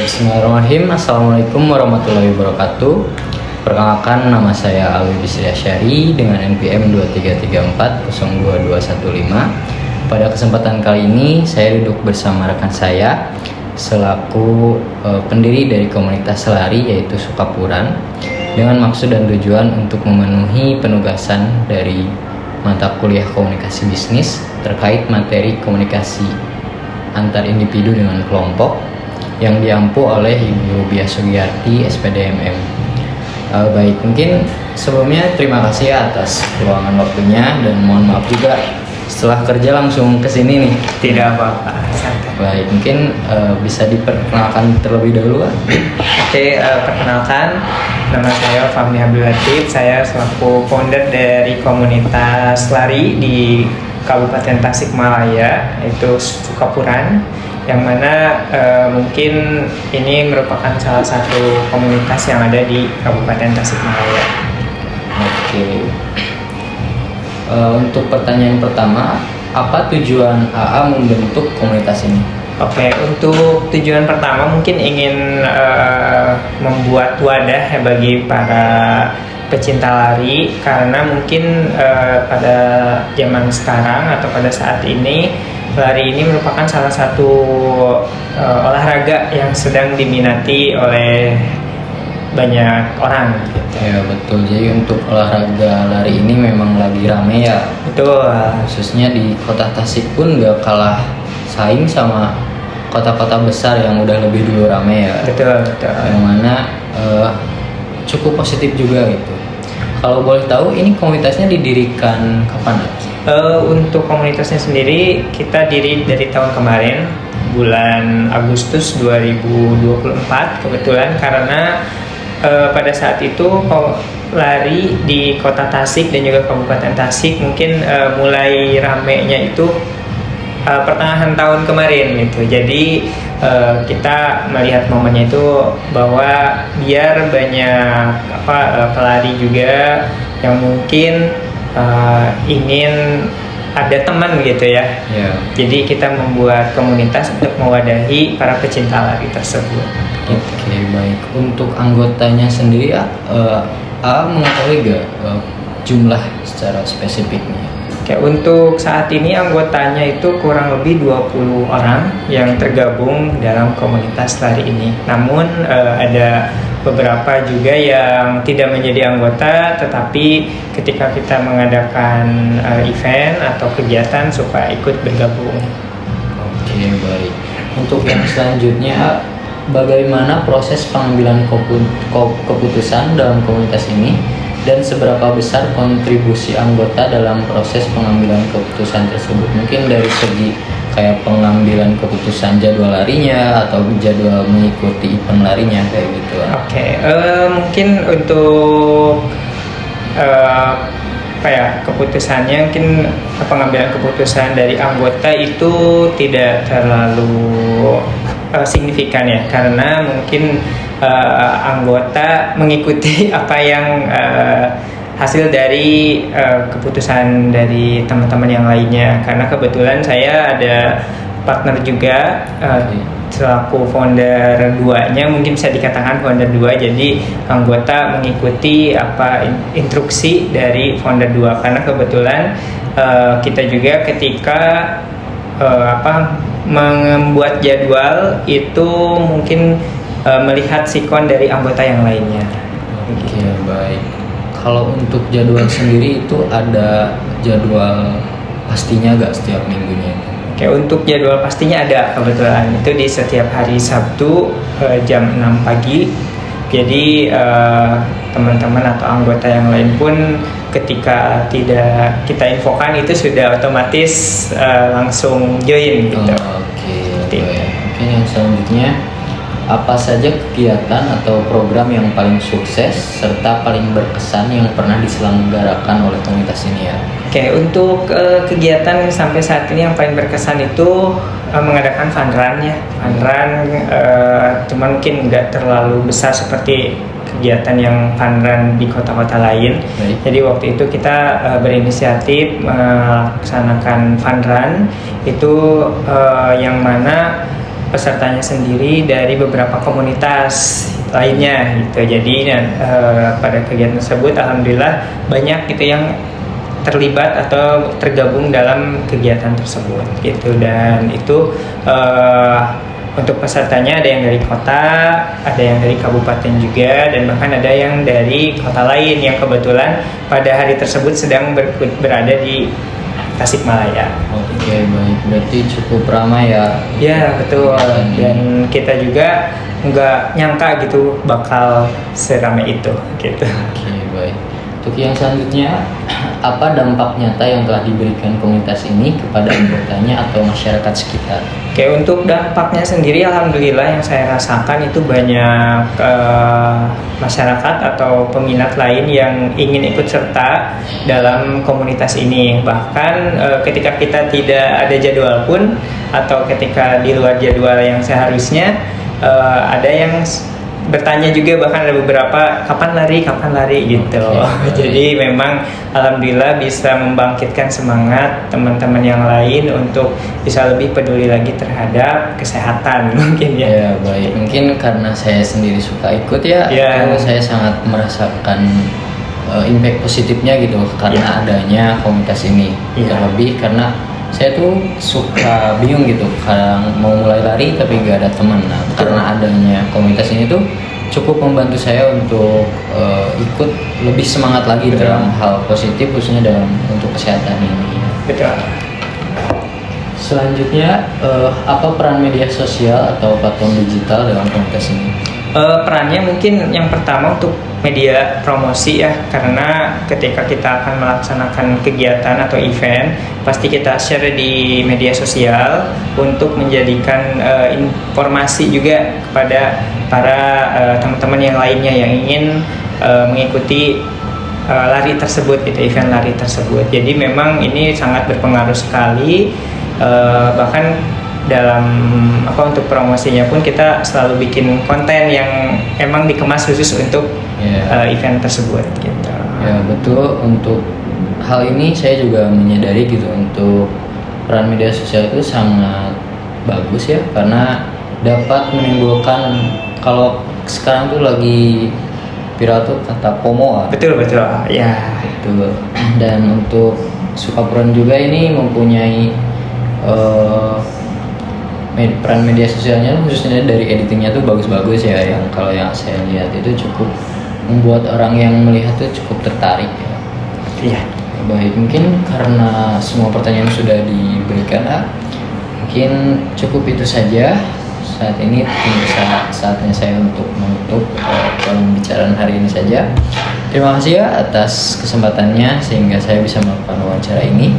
Bismillahirrahmanirrahim. Assalamualaikum warahmatullahi wabarakatuh. Perkenalkan, nama saya Alwi Bisri Asyari dengan NPM 2334022115. Pada kesempatan kali ini saya duduk bersama rekan saya selaku pendiri dari komunitas selari yaitu Sukapuran, dengan maksud dan tujuan untuk memenuhi penugasan dari mata kuliah komunikasi bisnis terkait materi komunikasi antar individu dengan kelompok yang diampu oleh Ibu Bia Sugiyarti, SPDMM. Baik, mungkin sebelumnya terima kasih atas luangan waktunya dan mohon maaf juga setelah kerja langsung kesini nih. Tidak apa-apa, santai. Baik, mungkin bisa diperkenalkan terlebih dahulu, Pak. Oke, perkenalkan, nama saya Fahmi Abdul Latif. Saya selaku founder dari komunitas lari di Kabupaten Tasikmalaya, yaitu Sukapuran, yang mana mungkin ini merupakan salah satu komunitas yang ada di Kabupaten Tasikmalaya. Oke. Untuk pertanyaan pertama, apa tujuan AA membentuk komunitas ini? Oke, untuk tujuan pertama mungkin ingin membuat wadah ya bagi para pecinta lari, karena mungkin pada zaman sekarang atau pada saat ini lari ini merupakan salah satu olahraga yang sedang diminati oleh banyak orang gitu. Ya betul, jadi untuk olahraga lari ini memang lagi rame ya. Betul. Khususnya di kota Tasik pun gak kalah saing sama kota-kota besar yang udah lebih dulu rame ya. Betul, betul. Yang mana cukup positif juga gitu. Kalau boleh tahu, ini komunitasnya didirikan kapan? Untuk komunitasnya sendiri kita diri dari tahun kemarin, bulan Agustus 2024 kebetulan, karena pada saat itu lari di kota Tasik dan juga Kabupaten Tasik mungkin mulai ramenya itu pertengahan tahun kemarin gitu. Jadi kita melihat momennya itu bahwa biar banyak pelari juga yang mungkin ingin ada teman gitu ya. Ya. Jadi kita membuat komunitas untuk mewadahi para pecinta lari tersebut. Oke, baik. Untuk anggotanya sendiri, mengetahui gak jumlah secara spesifiknya? Oke, untuk saat ini anggotanya itu kurang lebih 20 orang yang tergabung dalam komunitas lari ini. Namun ada beberapa juga yang tidak menjadi anggota, tetapi ketika kita mengadakan event atau kegiatan suka ikut bergabung. Oke, baik. Untuk yang selanjutnya, bagaimana proses pengambilan keputusan dalam komunitas ini? Dan seberapa besar kontribusi anggota dalam proses pengambilan keputusan tersebut? Mungkin dari segi kayak pengambilan keputusan jadwal larinya atau jadwal mengikuti event larinya kayak gitu. Oke, mungkin untuk keputusannya, mungkin pengambilan keputusan dari anggota itu tidak terlalu signifikan ya, karena mungkin anggota mengikuti apa yang hasil dari keputusan dari teman-teman yang lainnya. Karena kebetulan saya ada partner juga selaku founder 2-nya, mungkin bisa dikatakan founder 2, jadi anggota mengikuti instruksi dari founder 2, karena kebetulan kita juga ketika membuat jadwal itu mungkin melihat sikon dari anggota yang lainnya. Oke, baik. Kalau untuk jadwal sendiri itu ada jadwal pastinya gak setiap minggunya? Oke, untuk jadwal pastinya ada kebetulan, itu di setiap hari Sabtu jam 6 pagi. Jadi teman-teman atau anggota yang lain pun ketika tidak kita infokan itu sudah otomatis langsung join gitu. Oke, baik. Mungkin yang selanjutnya, apa saja kegiatan atau program yang paling sukses serta paling berkesan yang pernah diselenggarakan oleh komunitas ini ya? Oke, untuk kegiatan sampai saat ini yang paling berkesan itu mengadakan fun run ya. Fun run cuman mungkin nggak terlalu besar seperti kegiatan yang fun run di kota-kota lain. Baik. Jadi waktu itu kita berinisiatif melaksanakan fun run itu yang mana pesertanya sendiri dari beberapa komunitas lainnya gitu. Jadi pada kegiatan tersebut alhamdulillah banyak gitu yang terlibat atau tergabung dalam kegiatan tersebut gitu. Dan itu untuk pesertanya ada yang dari kota, ada yang dari kabupaten juga, dan bahkan ada yang dari kota lain yang kebetulan pada hari tersebut sedang berada di Tasikmalaya. Oke, baik. Berarti cukup ramai ya. Ya, betul. Dan kita juga nggak nyangka gitu bakal seramai itu gitu. Oke, baik. Untuk yang selanjutnya, apa dampak nyata yang telah diberikan komunitas ini kepada anggotanya atau masyarakat sekitar? Oke, untuk dampaknya sendiri alhamdulillah yang saya rasakan itu banyak masyarakat atau peminat lain yang ingin ikut serta dalam komunitas ini. Bahkan ketika kita tidak ada jadwal pun atau ketika di luar jadwal yang seharusnya, ada yang bertanya juga, bahkan ada beberapa kapan lari gitu. Jadi memang alhamdulillah bisa membangkitkan semangat teman-teman yang lain untuk bisa lebih peduli lagi terhadap kesehatan mungkin ya. Ya, baik. Mungkin karena saya sendiri suka ikut ya. Saya sangat merasakan impact positifnya gitu karena adanya komunitas ini. Terlebih karena saya tuh suka bingung gitu, kadang mau mulai lari tapi gak ada teman. Nah, karena adanya komunitas ini tuh cukup membantu saya untuk ikut lebih semangat lagi dalam hal positif, khususnya dalam untuk kesehatan ini. Betul. Selanjutnya, apa peran media sosial atau platform digital dalam komunitas ini? Perannya mungkin yang pertama untuk media promosi ya, karena ketika kita akan melaksanakan kegiatan atau event pasti kita share di media sosial untuk menjadikan informasi juga kepada para teman-teman yang lainnya yang ingin mengikuti lari tersebut gitu, event lari tersebut. Jadi memang ini sangat berpengaruh sekali, bahkan dalam untuk promosinya pun kita selalu bikin konten yang emang dikemas khusus untuk event tersebut gitu. Ya, betul. Untuk hal ini saya juga menyadari gitu, untuk peran media sosial itu sangat bagus ya, karena dapat menimbulkan, kalau sekarang tuh lagi viral tuh kata FOMO. Betul ya. Betul. Dan untuk Sukapuran juga ini mempunyai peran media sosialnya, khususnya dari editingnya tuh bagus-bagus ya, yang kalau yang saya lihat itu cukup membuat orang yang melihat tuh cukup tertarik ya. Iya. Baik, mungkin karena semua pertanyaan sudah diberikan, mungkin cukup itu saja saat ini. Saatnya saya untuk menutup pembicaraan hari ini saja. Terima kasih ya atas kesempatannya sehingga saya bisa melakukan wawancara ini.